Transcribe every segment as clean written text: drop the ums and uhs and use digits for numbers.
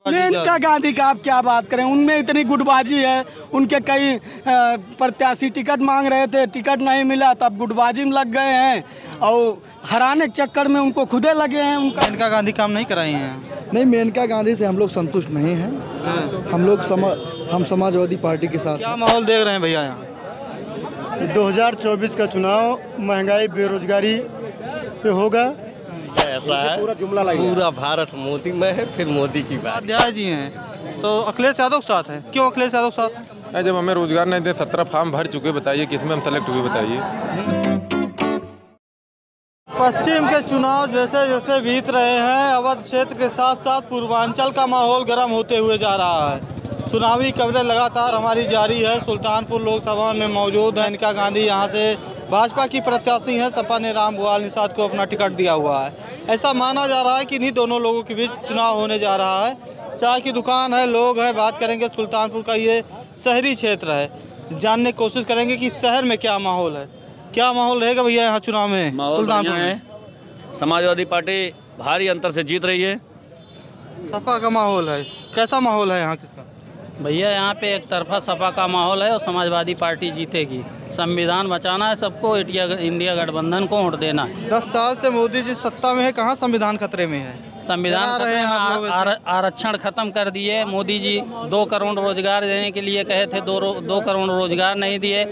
मेनका गांधी का आप क्या बात करें, उनमें इतनी गुटबाजी है। उनके कई प्रत्याशी टिकट मांग रहे थे, टिकट नहीं मिला, तब गुटबाजी में लग गए हैं और हराने के चक्कर में उनको खुदे लगे हैं। उनका मेनका गांधी काम नहीं कराई हैं। नहीं, मेनका गांधी से हम लोग संतुष्ट नहीं हैं। हम समाजवादी पार्टी के साथ। क्या माहौल देख रहे हैं भैया यहाँ? 2024 का चुनाव महंगाई बेरोजगारी पे होगा। ऐसा है पूरा भारत मोदी में है, फिर मोदी की बात। अध्याय जी हैं तो अखिलेश यादव के साथ है। क्यों अखिलेश यादव के साथ है? जब हमें रोजगार नहीं दे, 17 फॉर्म भर चुके, बताइए किसमें हम सेलेक्ट हुए, बताइए। पश्चिम के चुनाव जैसे जैसे बीत रहे हैं, अवध क्षेत्र के साथ साथ पूर्वांचल का माहौल गर्म होते हुए जा रहा है। चुनावी कवरेज लगातार हमारी जारी है। सुल्तानपुर लोकसभा में मौजूद है मेनका गांधी। यहाँ से भाजपा की प्रत्याशी हैं। सपा ने रामभुआल निषाद को अपना टिकट दिया हुआ है। ऐसा माना जा रहा है कि इन्हीं दोनों लोगों के बीच चुनाव होने जा रहा है। चाय की दुकान है, लोग हैं, बात करेंगे। सुल्तानपुर का ये शहरी क्षेत्र है, जानने की कोशिश करेंगे कि शहर में क्या माहौल है। क्या माहौल रहेगा भैया यहाँ चुनाव में? सुल्तानपुर में समाजवादी पार्टी भारी अंतर से जीत रही है। सपा का माहौल है, कैसा माहौल है यहाँ किसका? भैया यहाँ पे एक तरफा सपा का माहौल है और समाजवादी पार्टी जीतेगी। संविधान बचाना है सबको, इंडिया गठबंधन को वोट देना है। 10 साल से मोदी जी सत्ता में है, कहाँ संविधान खतरे में है? संविधान आरक्षण खत्म कर दिए मोदी जी। 2 करोड़ रोजगार देने के लिए कहे थे, 2 करोड़ रोजगार नहीं दिए।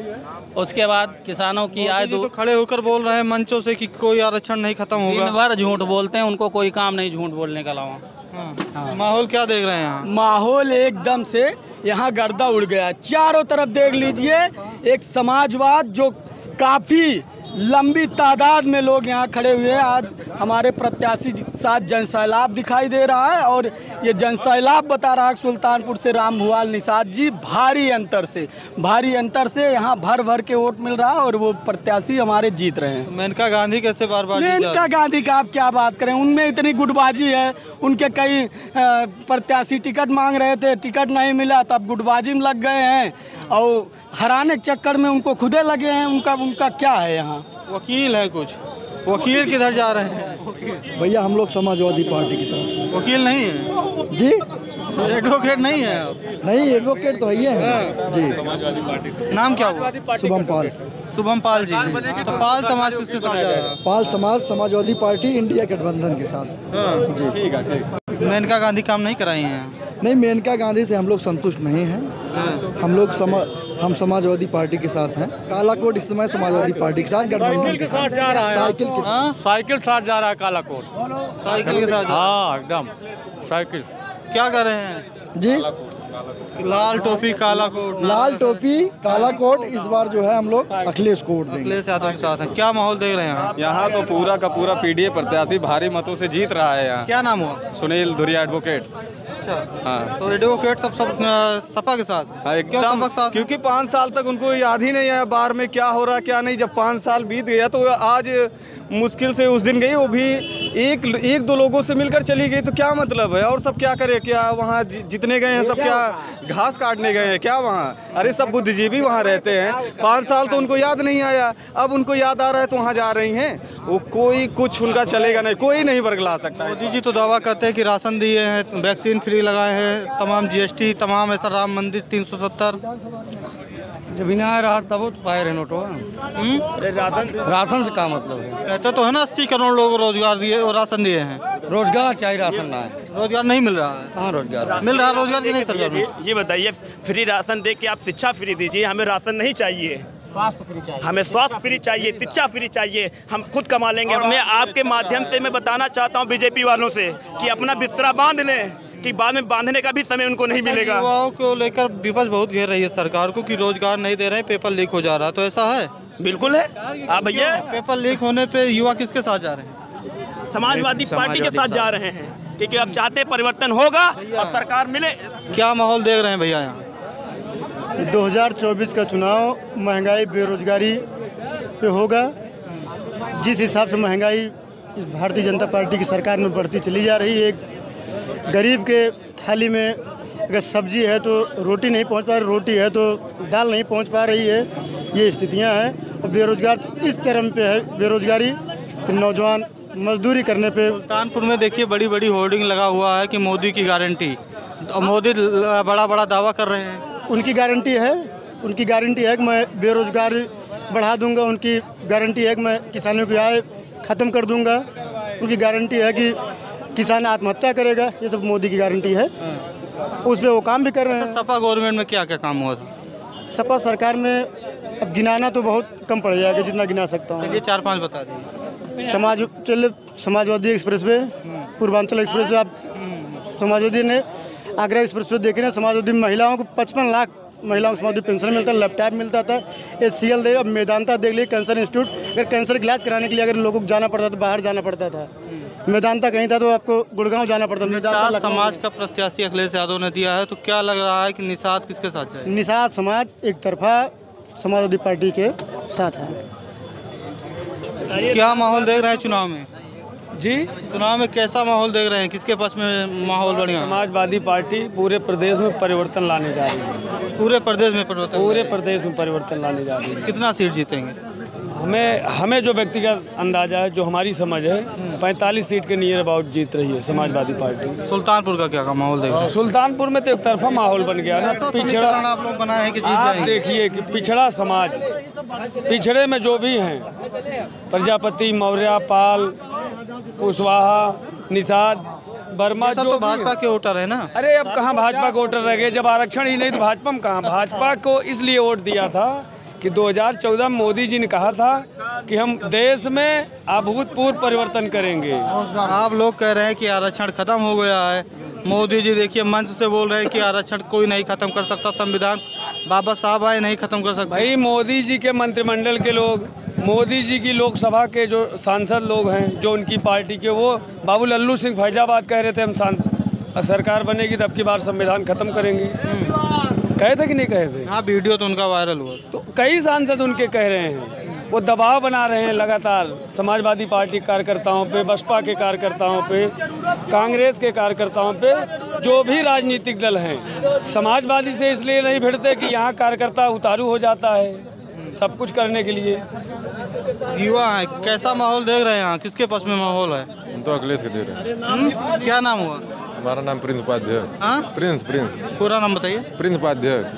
उसके बाद किसानों की आय तो खड़े होकर बोल रहे हैं मंचों से कि कोई आरक्षण नहीं खत्म होगा। दिन भर झूठ बोलते हैं, उनको कोई काम नहीं झूठ बोलने के अलावा। हाँ। माहौल क्या देख रहे हैं यहाँ? माहौल एकदम से यहाँ गर्दा उड़ गया। चारों तरफ देख लीजिए, एक समाजवाद जो काफ़ी लंबी तादाद में लोग यहाँ खड़े हुए हैं। आज हमारे प्रत्याशी के साथ जनसैलाब दिखाई दे रहा है और ये जनसैलाब बता रहा है सुल्तानपुर से रामभुआल निषाद जी भारी अंतर से यहाँ भर भर के वोट मिल रहा है और वो प्रत्याशी हमारे जीत रहे हैं। मेनका गांधी कैसे बार-बार? मेनका गांधी का आप क्या बात करें, उनमें इतनी गुटबाजी है। उनके कई प्रत्याशी टिकट मांग रहे थे, टिकट नहीं मिला, तब गुटबाजी में लग गए हैं और हराने के चक्कर में उनको खुदे लगे हैं। उनका क्या है यहाँ? वकील है कुछ? वकील किधर जा रहे हैं? भैया हम लोग समाजवादी पार्टी की तरफ से। वकील नहीं है जी? एडवोकेट नहीं है? नहीं, एडवोकेट तो है जी। समाजवादी पार्टी से नाम क्या हुआ? शुभम पाल। शुभम पाल जी। तो पाल समाज किसके साथ जा रहा है? पाल समाज समाजवादी पार्टी इंडिया गठबंधन के साथ जी। ठीक है। मेनका गांधी काम नहीं कराई हैं? नहीं, मेनका गांधी से हम लोग संतुष्ट नहीं हैं। हम समाजवादी पार्टी के साथ हैं। कालाकोट इस समय समाजवादी पार्टी के साथ गठबंधन के साथ जा रहा है। साइकिल साथ जा रहा है कालाकोट। साइकिल के साथ? हाँ एकदम साइकिल। क्या कर रहे हैं जी? लाल टोपी काला कोट। लाल टोपी काला कोट। इस बार जो है हम लोग अखिलेश को वोट देंगे। अखिलेश यादव के साथ है। क्या माहौल देख रहे हैं यहाँ तो पूरा का पूरा पीडीए प्रत्याशी भारी मतों से जीत रहा है यहाँ। क्या नाम हुआ? सुनील धुरिया एडवोकेट्स। अच्छा हाँ, तो एडवोकेट सब सपा के साथ? एकदम, क्योंकि 5 साल तक उनको याद ही नहीं आया बार में क्या हो रहा क्या नहीं। जब 5 साल बीत गया तो आज मुश्किल से उस दिन गई, वो भी एक दो लोगों से मिलकर चली गई, तो क्या मतलब है? और सब क्या करे? क्या वहाँ जितने गए हैं सब क्या घास काटने गए हैं क्या वहाँ? अरे सब बुद्धिजीवी वहाँ रहते हैं। 5 साल तो उनको याद नहीं आया, अब उनको याद आ रहा है तो वहाँ जा रही हैं। वो कोई कुछ उनका चलेगा नहीं, कोई नहीं बरगला सकता। मोदी जी तो दावा करते हैं कि राशन दिए हैं, वैक्सीन फ्री लगाए हैं, तमाम GST, तमाम ऐसा राम मंदिर 370। जब इन्हें रहा तब तो पाए रहे नोटो। राशन से क्या मतलब है? कहते तो है ना 80 करोड़ लोग रोजगार दिए और राशन दिए हैं। रोजगार चाहिए, राशन ना है। रोजगार नहीं मिल रहा है। कहाँ रोजगार मिल रहा है? रोजगार की नहीं सरकार। ये बताइए, फ्री राशन दे के आप शिक्षा फ्री दीजिए, हमें राशन नहीं चाहिए। स्वास्थ्य फ्री चाहिए, हमें स्वास्थ्य फ्री चाहिए, शिक्षा फ्री चाहिए, हम खुद कमा लेंगे। और मैं आपके माध्यम से मैं बताना चाहता हूँ बीजेपी वालों से कि अपना बिस्तरा बांध लें, कि बाद में बांधने का भी समय उनको नहीं मिलेगा। युवाओं को लेकर विपक्ष बहुत घेर रही है सरकार को कि रोजगार नहीं दे रहे हैं, पेपर लीक हो जा रहा है, तो ऐसा है? बिल्कुल है। आप भैया, पेपर लीक होने पे युवा किसके साथ जा रहे हैं? समाजवादी पार्टी के साथ जा रहे हैं, क्योंकि अब चाहते परिवर्तन होगा और सरकार मिले। क्या माहौल देख रहे हैं भैया यहाँ? 2024 का चुनाव महंगाई बेरोजगारी पे होगा। जिस हिसाब से महंगाई इस भारतीय जनता पार्टी की सरकार में बढ़ती चली जा रही है, एक गरीब के थाली में अगर सब्जी है तो रोटी नहीं पहुंच पा रही, रोटी है तो दाल नहीं पहुंच पा रही है, ये स्थितियां हैं। और बेरोजगार इस चरम पे है बेरोजगारी कि नौजवान मजदूरी करने पे। सुल्तानपुर में देखिए बड़ी बड़ी होर्डिंग लगा हुआ है कि मोदी की गारंटी, तो मोदी बड़ा बड़ा दावा कर रहे हैं। उनकी गारंटी है कि मैं बेरोजगारी बढ़ा दूंगा, उनकी गारंटी है कि मैं किसानों की आय ख़त्म कर दूंगा, उनकी गारंटी है कि किसान आत्महत्या करेगा, ये सब मोदी की गारंटी है। उस पर वो काम भी कर रहे हैं। सपा गवर्नमेंट में क्या क्या काम हुआ था? सपा सरकार में अब गिनाना तो बहुत कम पड़ जाएगा, जितना गिना सकता हूँ। चलिए 4-5 बता दीजिए। Samajwadi express way, Purvanchal express way, आप समाजवादी ने आगरा एक्सप्रेस वे देखे ना, समाजवादी महिलाओं को 55 लाख महिलाओं को समाजवादी पेंशन मिलता, लैपटॉप मिलता था, HCL दे। अब मेदांता देख लीजिए, कैंसर इंस्टीट्यूट, अगर कैंसर का इलाज कराने के लिए अगर लोगों को जाना पड़ता था, बाहर जाना पड़ता था, मेदांता कहीं था तो आपको गुड़गांव जाना पड़ता। निषाद समाज का प्रत्याशी अखिलेश यादव ने दिया है, तो क्या लग रहा है कि निषाद किसके साथ जाए? निषाद समाज एक तरफा समाजवादी पार्टी के साथ है। क्या माहौल देख रहे हैं चुनाव में? जी, चुनाव में कैसा माहौल देख रहे हैं? किसके पास में माहौल बढ़िया? समाजवादी पार्टी पूरे प्रदेश में परिवर्तन लाने जा रही है। पूरे प्रदेश में परिवर्तन? पूरे प्रदेश में परिवर्तन लाने जा रही है। कितना सीट जीतेंगे? हमें जो व्यक्तिगत अंदाजा है, जो हमारी समझ है, 45 सीट के नियर अबाउट जीत रही है समाजवादी पार्टी। सुल्तानपुर का क्या माहौल देख रहे हैं? सुल्तानपुर में तो एक तरफा माहौल बन गया ना, पिछड़ा आप लोग बनाए हैं कि जीत आप जाएंगे। देखिए कि पिछड़ा समाज, पिछड़े में जो भी हैं, प्रजापति, मौर्य, पाल, कुशवाहा, निषाद, वर्मा, जो तो भाजपा के वोटर है ना। अरे अब कहाँ भाजपा के वोटर रह गए? जब आरक्षण ही नहीं तो भाजपा में कहाँ? भाजपा को इसलिए वोट दिया था कि 2014 में मोदी जी ने कहा था कि हम देश में अभूतपूर्व परिवर्तन करेंगे। आप लोग कह रहे हैं कि आरक्षण खत्म हो गया है। मोदी जी देखिए मंच से बोल रहे हैं कि आरक्षण कोई नहीं खत्म कर सकता, संविधान बाबा साहब आए नहीं खत्म कर सकते। भाई मोदी जी के मंत्रिमंडल के लोग, मोदी जी की लोकसभा के जो सांसद लोग हैं, जो उनकी पार्टी के, वो बाबू लल्लू सिंह फैजाबाद कह रहे थे हम सरकार बनेगी तो अब की बार संविधान खत्म करेंगे। कहे थे कि नहीं कहे थे? हाँ, वीडियो तो उनका वायरल हुआ। तो कई सांसद उनके कह रहे हैं, वो दबाव बना रहे हैं लगातार समाजवादी पार्टी कार्यकर्ताओं पे, बसपा के कार्यकर्ताओं पे, कांग्रेस के कार्यकर्ताओं पे, जो भी राजनीतिक दल हैं। समाजवादी से इसलिए नहीं भिड़ते कि यहाँ कार्यकर्ता उतारू हो जाता है सब कुछ करने के लिए। युवा है, कैसा माहौल देख रहे हैं यहाँ? किसके पास में माहौल है? हम तो अखिलेश के दे रहे हैं। क्या नाम हुआ? हमारा नाम प्रिंस उपाध्याय। हाँ, प्रिंस पूरा नाम बताइए। प्रिंस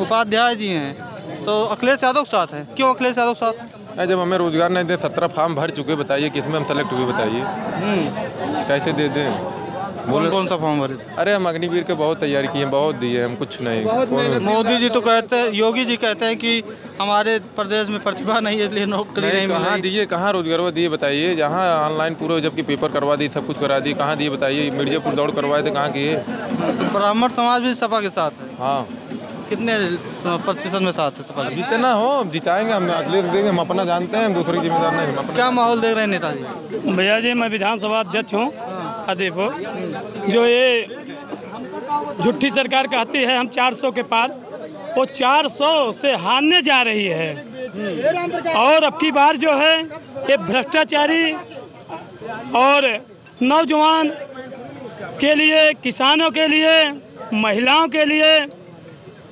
उपाध्याय जी हैं। तो अखिलेश यादव के साथ हैं। क्यों अखिलेश यादव के साथ? जब हमें रोजगार नहीं दे, 17 फॉर्म भर चुके, बताइए किसमें हम सेलेक्ट हुए? बताइए कैसे दे दें? कौन सा फॉर्म भरे? अरे हम अग्निवीर के बहुत तैयारी किए, बहुत दिए, हम कुछ नहीं। मोदी जी तो कहते हैं, योगी जी कहते हैं कि हमारे प्रदेश में प्रतिभा नहीं है इसलिए नौकरी नहीं कहाँ दिए? कहाँ रोजगार दिए? बताइए। जहाँ ऑनलाइन पूरा जबकि पेपर करवा दी, सब कुछ करा दी, कहाँ दिए? बताइए। मिर्जापुर दौड़ करवाए थे, कहाँ किए? ब्राह्मण समाज भी सपा के साथ है। हाँ, कितने प्रतिशत में साथ है सपा? जितना हो जिताएंगे हम, अखिलेश देंगे, हम अपना जानते हैं, हम दूसरे की जिम्मेदार नहीं। हम क्या माहौल देख रहे हैं नेताजी? भैया जी, मैं विधानसभा अध्यक्ष हूँ खादीपुर। जो ये झूठी सरकार कहती है हम 400 के पार, वो 400 से हारने जा रही है। और अब की बार जो है ये भ्रष्टाचारी और नौजवान के लिए, किसानों के लिए, महिलाओं के लिए,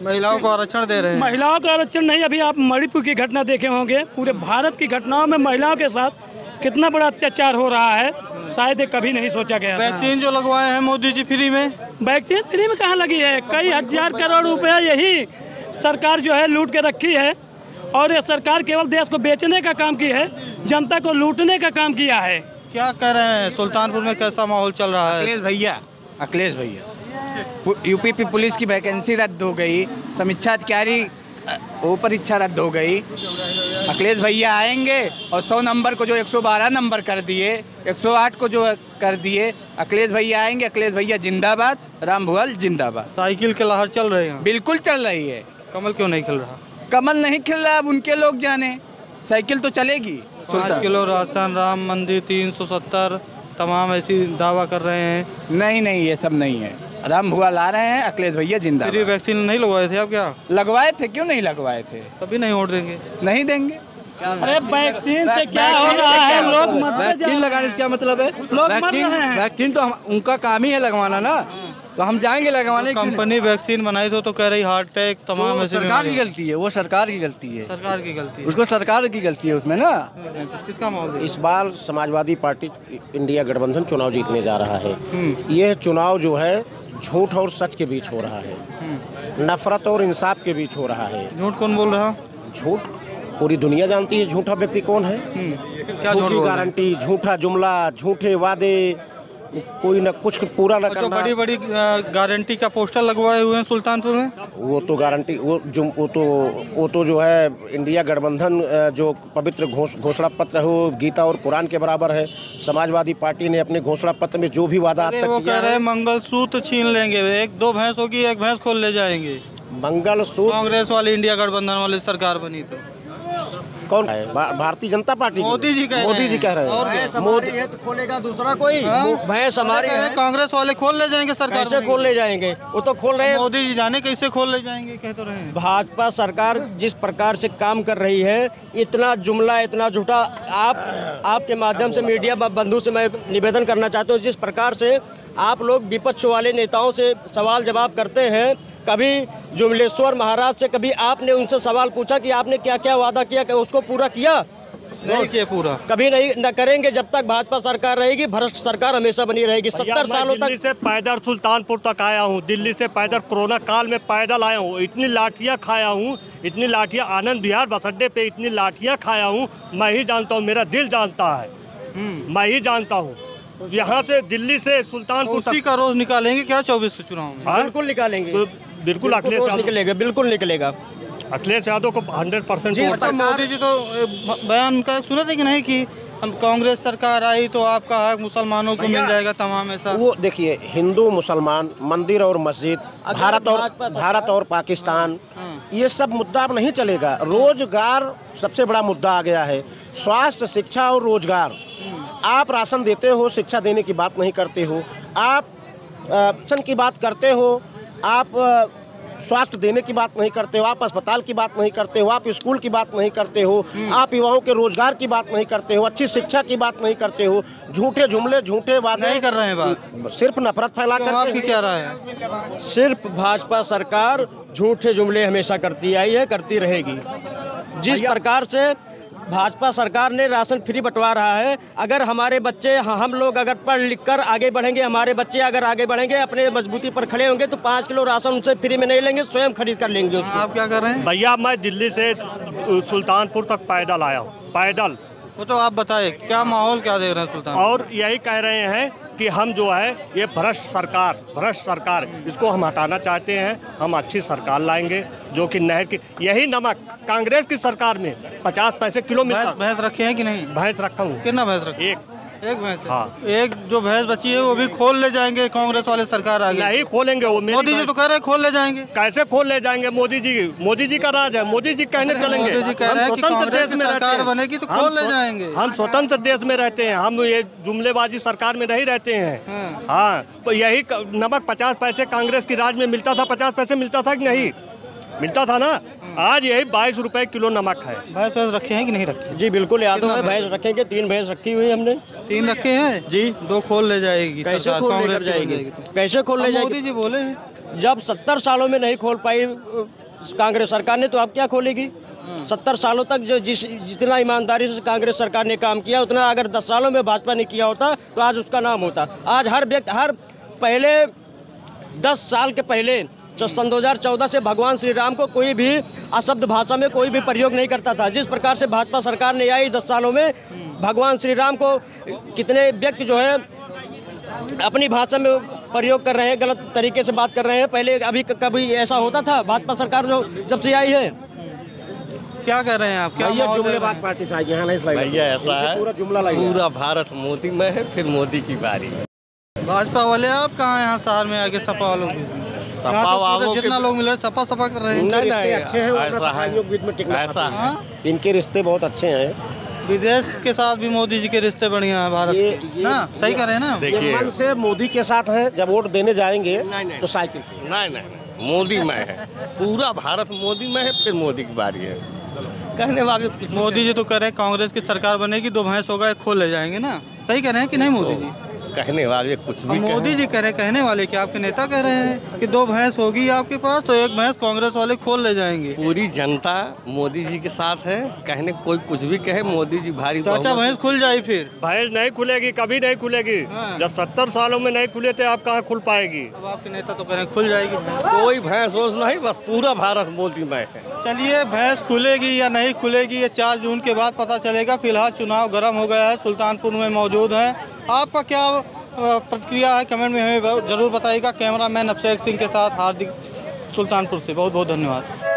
महिलाओं को आरक्षण दे रहे हैं। महिलाओं का आरक्षण नहीं, अभी आप मणिपुर की घटना देखे होंगे। पूरे भारत की घटनाओं में महिलाओं के साथ कितना बड़ा अत्याचार हो रहा है, शायद कभी नहीं सोचा गया। वैक्सीन जो लगवाए हैं मोदी जी फ्री में, वैक्सीन फ्री में कहाँ लगी है? कई हजार करोड़ रुपया यही सरकार जो है लूट के रखी है। और ये सरकार केवल देश को बेचने का काम की है, जनता को लूटने का काम किया है। क्या कह रहे हैं? सुल्तानपुर में कैसा माहौल चल रहा है? अखिलेश भैया यूपी की पुलिस की वैकेंसी रद्द हो गई, समीक्षा अधिकारी वो परीक्षा रद्द हो गई। अखिलेश भैया आएंगे और 100 नंबर को जो 112 नंबर कर दिए, 108 को जो कर दिए, अखिलेश भैया आएंगे। अखिलेश भैया जिंदाबाद, राम भुवल जिंदाबाद। साइकिल के लहर चल रही है? बिल्कुल चल रही है। कमल क्यों नहीं खिल रहा? कमल नहीं खिल रहा, अब उनके लोग जाने, साइकिल तो चलेगी। 5 किलो राशन, राम मंदिर 370, तमाम ऐसी दावा कर रहे हैं। नहीं, ये सब नहीं है। राम भुवल आ रहे हैं, अखिलेश भैया जिंदाबाद। फ्री वैक्सीन नहीं लगवाए थे आप? क्या लगवाए थे? क्यों नहीं लगवाए थे? तभी नहीं वोट देंगे? नहीं देंगे। अरे वैक्सीन से क्या हो रहा है? लोग वैक्सीन लगाने से क्या मतलब है? लोग मर रहे हैं। वैक्सीन तो उनका काम ही है लगवाना ना। तो हम जाएंगे लगवाने। कंपनी वैक्सीन बनाई तो कह रही हार्ट अटैक तमाम ऐसे सरकार की गलती है, वो सरकार की गलती है, सरकार की गलती है, उसको सरकार की गलती है उसमें ना। किसका माहौल? इस बार समाजवादी पार्टी इंडिया गठबंधन चुनाव जीतने जा रहा है। यह चुनाव जो है झूठ और सच के बीच हो रहा है, नफरत और इंसाफ के बीच हो रहा है। झूठ कौन बोल रहा? झूठ पूरी दुनिया जानती है झूठा व्यक्ति कौन है। क्या झूठी गारंटी, झूठा जुमला, झूठे वादे, कोई न कुछ पूरा न करना। बड़ी बड़ी गारंटी का पोस्टर लगवाए हुए हैं सुल्तानपुर में। वो तो गारंटी वो तो जो है इंडिया गठबंधन जो पवित्र घोषणा पत्र है वो गीता और कुरान के बराबर है। समाजवादी पार्टी ने अपने घोषणा पत्र में जो भी वादा आज तक वो किया कह रहे हैं है, मंगलसूत्र छीन लेंगे, 1-2 भैंस होगी, 1 भैंस खोल ले जाएंगे। मंगलसूत्र कांग्रेस वाली इंडिया गठबंधन वाली सरकार बनी तो कौन है? भारतीय जनता पार्टी। मोदी जी कह रहे हैं। मोदी जी कह रहे हैं। मोदी है तो खोलेगा दूसरा कोई। भैंस हमारी है। कांग्रेस वाले खोल ले जाएंगे सरकार। कैसे खोल ले जाएंगे? वो तो खोल रहे हैं। मोदी जी जाने कैसे खोल ले जाएंगे, कह तो रहे हैं। भाजपा सरकार जिस प्रकार से काम कर रही है, इतना जुमला, इतना झूठा। आपके माध्यम से मीडिया बंधु से मैं निवेदन करना चाहता हूँ, जिस प्रकार से आप लोग विपक्ष वाले नेताओं से सवाल जवाब करते हैं, कभी जुमलेश्वर महाराज से कभी आपने उनसे सवाल पूछा कि आपने क्या क्या वादा किया, कि उसको पूरा किया? नहीं किया पूरा। कभी नहीं न करेंगे। जब तक भाजपा सरकार रहेगी, भ्रष्ट सरकार हमेशा बनी रहेगी। 70 सालों तक। दिल्ली से पैदल सुल्तानपुर तक आया हूँ, दिल्ली से पैदल कोरोना काल में पैदल आया हूँ, इतनी लाठियाँ खाया हूँ, इतनी लाठियाँ आनंद विहार बस अड्डे पे इतनी लाठियाँ खाया हूँ। मैं ही जानता हूँ, मेरा दिल जानता है, मैं ही जानता हूँ। यहाँ से दिल्ली से सुल्तानपुर उसी का रोज निकालेंगे क्या 24 के चुनाव में? बिल्कुल निकालेंगे, बिल्कुल अखिलेश निकलेगा, बिल्कुल निकलेगा। अखिलेश यादव को 100% अच्छा, मोदी जी तो बयान उनका सुना था कि नहीं कि हम कांग्रेस सरकार आई तो आपका हक मुसलमानों को मिल जाएगा तमाम ऐसा? वो देखिए, हिंदू मुसलमान, मंदिर और मस्जिद, भारत और पाकिस्तान, ये सब मुद्दा अब नहीं चलेगा। रोजगार सबसे बड़ा मुद्दा आ गया है। स्वास्थ्य, शिक्षा और रोजगार। आप राशन देते हो, शिक्षा देने की बात नहीं करते हो। आप पेंशन की बात करते हो, आप स्वास्थ्य देने की बात नहीं करते हो, आप अस्पताल की बात नहीं करते हो, आप स्कूल की बात नहीं करते हो, आप युवाओं के रोजगार की बात नहीं करते हो, अच्छी शिक्षा की बात नहीं करते हो। झूठे जुमले, झूठे वादे नहीं कर रहे हैं बात, सिर्फ नफरत फैला कर। आपकी क्या राय है? सिर्फ भाजपा सरकार झूठे जुमले हमेशा करती आई है, करती रहेगी। जिस प्रकार से भाजपा सरकार ने राशन फ्री बंटवा रहा है, अगर हमारे बच्चे, हम लोग अगर पढ़ लिख कर आगे बढ़ेंगे, हमारे बच्चे अगर आगे बढ़ेंगे, अपने मजबूती पर खड़े होंगे, तो 5 किलो राशन उनसे फ्री में नहीं लेंगे, स्वयं खरीद कर लेंगे उसको। आप क्या कर रहे हैं? भैया मैं दिल्ली से सुल्तानपुर तक पैदल आया हूँ, पैदल। वो तो आप बताए क्या माहौल क्या देख रहे हैं सुल्तान? और यही कह रहे हैं कि हम जो है ये भ्रष्ट सरकार इसको हम हटाना चाहते हैं। हम अच्छी सरकार लाएंगे जो कि नहर की, यही नमक कांग्रेस की सरकार में 50 पैसे किलो मिलता। भैंस रखे हैं कि नहीं? भैंस रखा हूँ। कितना भैंस रखे? एक भैंस। हाँ, एक जो भैंस बची है वो भी खोल ले जाएंगे कांग्रेस वाले सरकार आगे। नहीं खोलेंगे, वो मोदी जी तो कह रहे हैं खोल ले जाएंगे। कैसे खोल ले जाएंगे? मोदी जी का राज है, मोदी जी कहने चलेंगे। मोदी जी कह रहे हैं कि कांग्रेस की सरकार बनेगी तो खोल ले जाएंगे। हम स्वतंत्र देश में रहते हैं, हम ये जुमलेबाजी सरकार में नहीं रहते हैं। हाँ, तो यही नमक 50 पैसे कांग्रेस की राज में मिलता था, 50 पैसे मिलता था कि नहीं मिलता था ना? आज यही 22 रुपए किलो नमक है। भैंस रखे हैं कि नहीं रखे? जी बिल्कुल याद है, भैंस रखेंगे, 3 भैंस रखी हुई हमने। 3 रखे हैं जी। 2 खोल ले जाएगी। कैसे खोल लेकर जाएगी? कैसे खोल ले जाएगी? मोदी जी बोले हैं जब 70 सालों में नहीं खोल पाई कांग्रेस सरकार ने, तो अब क्या खोलेगी? 70 सालों तक जो जितना ईमानदारी से कांग्रेस सरकार ने काम किया, उतना अगर 10 सालों में भाजपा ने किया होता तो आज उसका नाम होता। आज हर व्यक्ति, हर पहले 10 साल के पहले सन 2014 से भगवान श्री राम को कोई भी अशब्द भाषा में कोई भी प्रयोग नहीं करता था। जिस प्रकार से भाजपा सरकार ने आई 10 सालों में, भगवान श्री राम को कितने व्यक्ति जो है अपनी भाषा में प्रयोग कर रहे हैं, गलत तरीके से बात कर रहे हैं। पहले अभी कभी ऐसा होता था? भाजपा सरकार जो जब से आई है। क्या कह रहे हैं आप? क्या जुमलेबाज पार्टी से यहाँ नहीं? भैया ऐसा है, पूरा जुमला पूरा भारत मोदी में है, फिर मोदी की बारी। भाजपा वाले आप कहाँ यहाँ शहर में आगे सपा वालों की? सपा वालों जितना लोग मिले सपा कर रहे हैं। नहीं, अच्छे हैं, ऐसा है, इनके रिश्ते बहुत अच्छे हैं। विदेश के साथ भी मोदी जी के रिश्ते बढ़िया हैं भारत के, ना? सही कर रहे हैं ना? देखिए, मन से मोदी के साथ है, जब वोट देने जाएंगे तो साइकिल नहीं, मोदी में है, पूरा भारत मोदी में है, फिर मोदी की बारी है। कहने वाले मोदी जी तो कह रहे हैं कांग्रेस की सरकार बनेगी, 2 भैंस होगा, 1 खोल ले जाएंगे ना? सही कह रहे हैं कि नहीं मोदी जी? कहने वाले कुछ भी मोदी जी कह रहे, कहने वाले क्या आपके नेता कह रहे हैं कि 2 भैंस होगी आपके पास तो 1 भैंस कांग्रेस वाले खोल ले जाएंगे। पूरी जनता मोदी जी के साथ है। कहने कोई कुछ भी कहे, मोदी जी भारी चाचा भैंस खुल जाए फिर? भैंस नहीं खुलेगी, कभी नहीं खुलेगी। जब 70 सालों में नहीं खुले थे, आप कहाँ खुल पाएगी? अब आपके नेता तो कह रहे हैं खुल जाएगी। कोई भैंस वोस नहीं, बस पूरा भारत मोदी में है। चलिए, भैंस खुलेगी या नहीं खुलेगी ये 4 जून के बाद पता चलेगा। फिलहाल चुनाव गर्म हो गया है, सुल्तानपुर में मौजूद है। आपका क्या प्रतिक्रिया है कमेंट में हमें जरूर बताइएगा। कैमरामैन अभिषेक सिंह के साथ हार्दिक, सुल्तानपुर से। बहुत बहुत धन्यवाद।